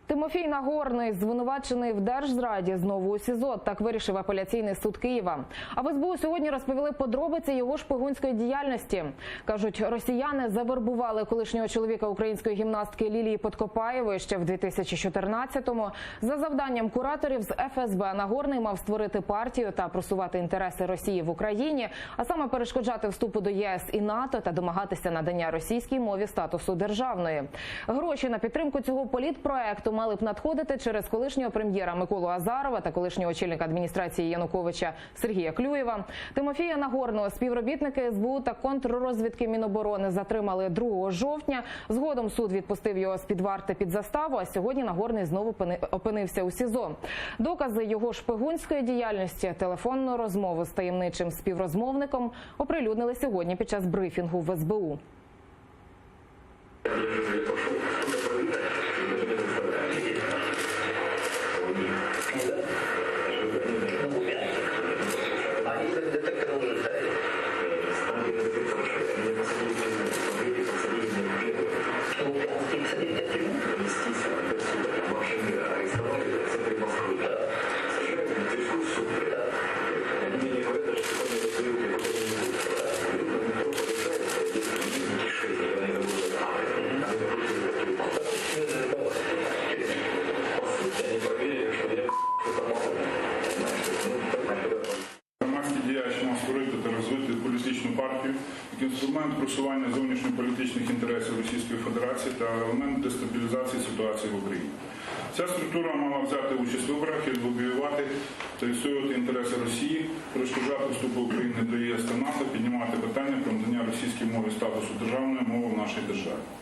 Тимофій Нагорний, звинувачений в держзраді, знову у СІЗО. Так вирішив апеляційний суд Києва. А в СБУ сьогодні розповіли подробиці його шпигунської діяльності. Кажуть, росіяни завербували колишнього чоловіка української гімнастки Лілії Подкопаєвої ще в 2014-му. За завданням кураторів з ФСБ Нагорний мав створити партію та просувати інтереси Росії в Україні, а саме перешкоджати вступу до ЄС і НАТО та домагатися надання російській мові статусу державної. Гроші на підтримку цього політпроекту мали б надходити через колишнього прем'єра Миколу Азарова та колишнього очільника адміністрації Януковича Сергія Клюєва. Тимофія Нагорного співробітники СБУ та контррозвідки Міноборони затримали 2 жовтня. Згодом суд відпустив його з-під варти під заставу, а сьогодні Нагорний знову опинився у СІЗО. Докази його шпигунської діяльності, телефонну розмову з таємничим співрозмовником оприлюднили сьогодні під час брифінгу в СБУ. Партію як інструмент просування зовнішньополітичних інтересів Російської Федерації та елемент дестабілізації ситуації в Україні. Ця структура мала взяти участь в виборах і лобіювати та відстоювати інтереси Росії, перешкоджати вступу України до ЄС та НАТО, піднімати питання про надання російській мові статусу державної мови в нашій державі.